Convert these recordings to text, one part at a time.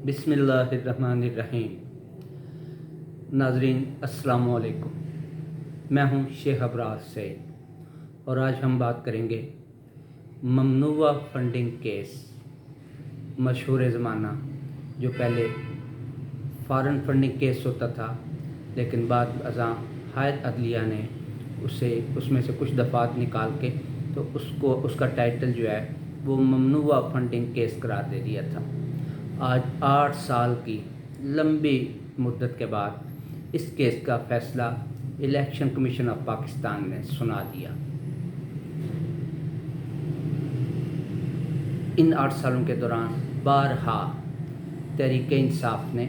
बिस्मिल्लाहिर्रहमानिर्रहीम। नाज़रीन अस्सलाम वालेकुम। मैं हूं शेख अबरार सैद और आज हम बात करेंगे ममनुआ फंडिंग केस, मशहूर ज़माना जो पहले फ़ॉरेन फंडिंग केस होता था, लेकिन बाद अज़ां हायर अदलिया ने उसमें से कुछ दफ़ात निकाल के तो उसका टाइटल जो है वो ममनुआ फंडिंग केस करार दे दिया था। आज 8 साल की लंबी मुद्दत के बाद इस केस का फ़ैसला इलेक्शन कमीशन ऑफ पाकिस्तान ने सुना दिया। इन 8 सालों के दौरान बारहा तहरीक इंसाफ ने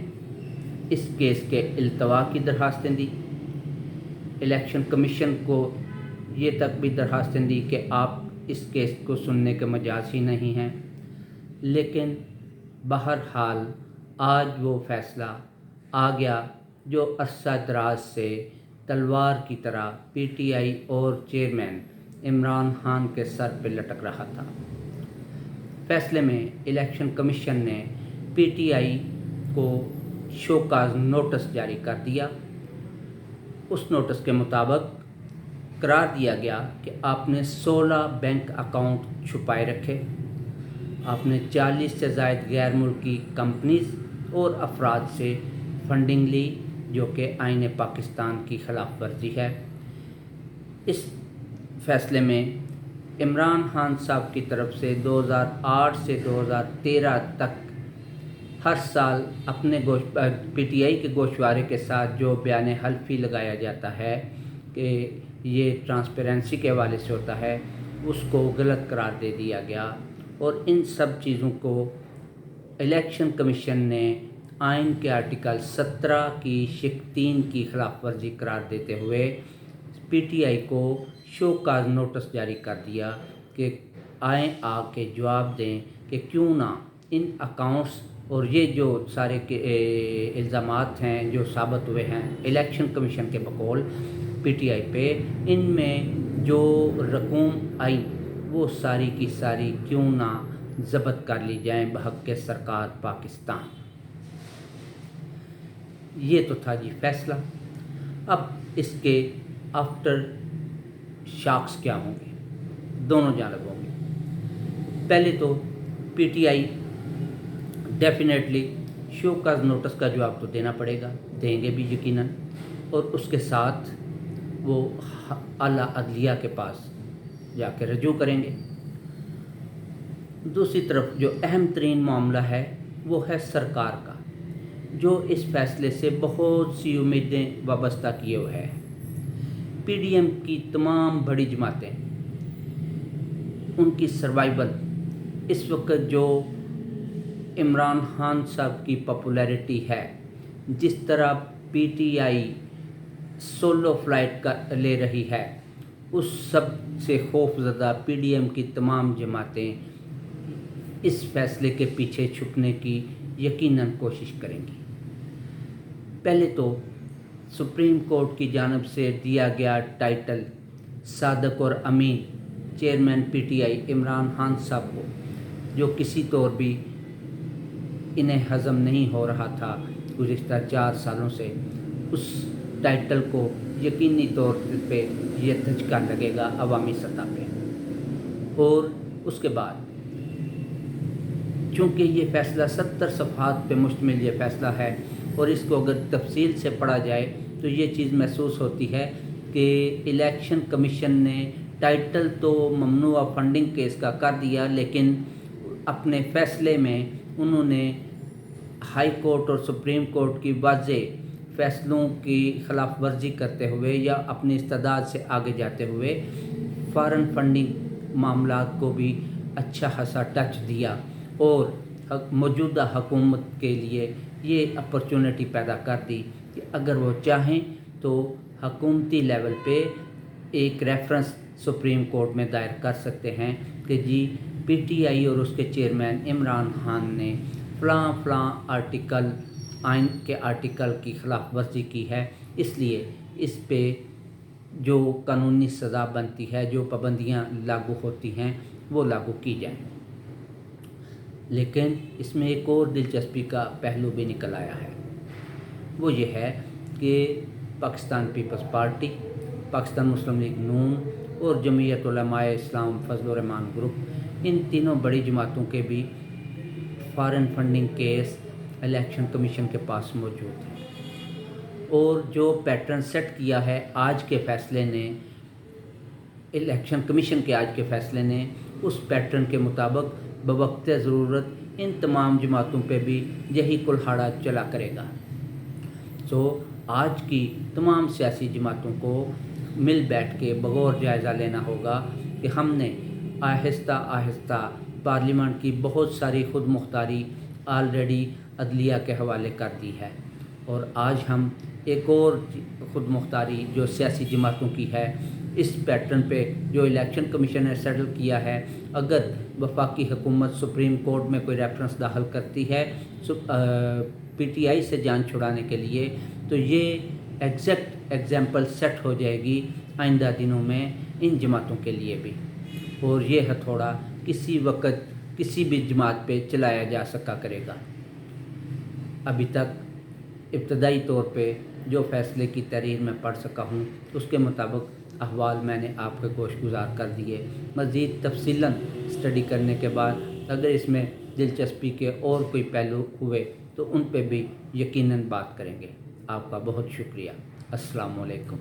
इस केस के इल्तवा की दरखास्तें दी, इलेक्शन कमीशन को ये तक भी दरखास्तें दी कि आप इस केस को सुनने के मजाज ही नहीं हैं, लेकिन बहरहाल आज वो फ़ैसला आ गया जो अरसा दराज से तलवार की तरह पीटीआई और चेयरमैन इमरान खान के सर पर लटक रहा था। फ़ैसले में इलेक्शन कमीशन ने पीटीआई को शोकाज नोटिस जारी कर दिया। उस नोटिस के मुताबिक करार दिया गया कि आपने 16 बैंक अकाउंट छुपाए रखे, आपने 40 से ज़ायद गैर मुल्की कंपनीज़ और अफराद से फंडिंग ली, जो कि आईन पाकिस्तान की खिलाफ वर्जी है। इस फ़ैसले में इमरान खान साहब की तरफ से 2008 से 2013 तक हर साल अपने पीटीआई के गोशवारे के साथ जो बयान हल्फी लगाया जाता है कि ये ट्रांसपेरेंसी के हवाले से होता है, उसको गलत करार दे दिया गया। और इन सब चीज़ों को इलेक्शन कमीशन ने आइन के आर्टिकल 17 की शिक 3 की खिलाफ वर्जी करार देते हुए पीटीआई को शोकाज नोटिस जारी कर दिया कि आए आके जवाब दें कि क्यों ना इन अकाउंट्स और ये जो सारे के इल्ज़ामात हैं जो साबित हुए हैं इलेक्शन कमीशन के बकौल पीटीआई पे, इनमें जो रकूम आई वो सारी की सारी क्यों ना ज़ब्त कर ली जाएं बहक़ के सरकार पाकिस्तान। ये तो था जी फ़ैसला। अब इसके आफ्टर शॉक्स क्या होंगे, दोनों जानिब होंगे। पहले तो पीटीआई डेफिनेटली शोकाज नोटिस का जवाब तो देना पड़ेगा, देंगे भी यकीनन, और उसके साथ वो आला अदलिया के पास जाकर रजू करेंगे। दूसरी तरफ जो अहम तरीन मामला है वो है सरकार का, जो इस फ़ैसले से बहुत सी उम्मीदें वाबस्ता किए हुए है। पीडीएम की तमाम बड़ी जमातें, उनकी सर्वाइवल इस वक्त जो इमरान खान साहब की पॉपुलैरिटी है, जिस तरह पीटीआई सोलो फ्लाइट का ले रही है, उस सब से खौफज़दा पीडीएम की तमाम जमातें इस फ़ैसले के पीछे छुपने की यकीनन कोशिश करेंगी। पहले तो सुप्रीम कोर्ट की जानिब से दिया गया टाइटल सादक और अमीन चेयरमैन पीटीआई इमरान खान साहब को, जो किसी तौर भी इन्हें हज़म नहीं हो रहा था गुज़िश्ता 4 सालों से, उस टाइटल को यकीनी तौर पे ये धचका लगेगा अवामी सतह पे। और उसके बाद चूँकि ये फ़ैसला 70 सफ़हात पे मुश्तमिल ये फ़ैसला है और इसको अगर तफसील से पढ़ा जाए तो ये चीज़ महसूस होती है कि इलेक्शन कमीशन ने टाइटल तो ममनुआ फंडिंग केस का कर दिया, लेकिन अपने फ़ैसले में उन्होंने हाई कोर्ट और सुप्रीम कोर्ट की वाज़ेह फ़ैसलों की खिलाफ वर्जी करते हुए या अपनी इस्तेदाद से आगे जाते हुए फ़ॉरेन फंडिंग मामलात को भी अच्छा खासा टच दिया और मौजूदा हुकूमत के लिए ये अपॉर्चुनिटी पैदा कर दी कि अगर वो चाहें तो हुकूमती लेवल पे एक रेफरेंस सुप्रीम कोर्ट में दायर कर सकते हैं कि जी पीटीआई और उसके चेयरमैन इमरान खान ने फ़लाँ आर्टिकल आइन के आर्टिकल की खिलाफ वर्जी की है, इसलिए इस पे जो कानूनी सज़ा बनती है, जो पाबंदियाँ लागू होती हैं वो लागू की जाएँ। لیکن اس میں ایک اور دلچسپی کا پہلو بھی نکل آیا ہے، وہ یہ ہے کہ پاکستان پیپلز پارٹی، پاکستان مسلم لیگ نون اور جمعیت علماء اسلام فضل الرحمان گروپ، ان تینوں بڑی جماعتوں کے بھی foreign funding case election commission کے پاس موجود ہیں، اور جو پیٹرن سیٹ کیا ہے آج کے فیصلے نے، الیکشن کمیشن کے آج کے فیصلے نے، اس پیٹرن کے مطابق بوقت ضرورت ان تمام جماعتوں پہ بھی یہی کلہاڑا چلا کرے گا۔ آج کی تمام سیاسی جماعتوں کو مل بیٹھ کے بغور جائزہ لینا ہوگا کہ ہم نے آہستہ آہستہ پارلیمنٹ کی بہت ساری خود مختاری آلریڈی عدلیہ کے حوالے کر دی ہے، اور آج ہم ایک اور خود مختاری جو سیاسی جماعتوں کی ہے، اس پیٹرن پہ جو الیکشن کمیشن نے سیٹل کیا ہے، اگر وفاقی حکومت سپریم کورٹ میں کوئی ریفرنس داخل کرتی ہے پی ٹی آئی سے جان چھڑانے کے لیے، تو یہ ایگزیکٹ ایگزامپل سیٹ ہو جائے گی آئندہ دنوں میں ان جماعتوں کے لیے بھی، اور یہ ہتھوڑا کسی وقت کسی بھی جماعت پہ چلایا جا سکا کرے گا۔ ابھی تک ابتدائی طور پہ جو فیصلے کی تحریر میں پڑھ سکا ہوں، اس کے مطابق احوال میں نے آپ کے گوش گزار کر دیے۔ مزید تفصیلاً اسٹڈی کرنے کے بعد اگر اس میں دلچسپی کے اور کوئی پہلو ہوئے تو ان پہ بھی یقیناً بات کریں گے۔ آپ کا بہت شکریہ۔ السلام علیکم۔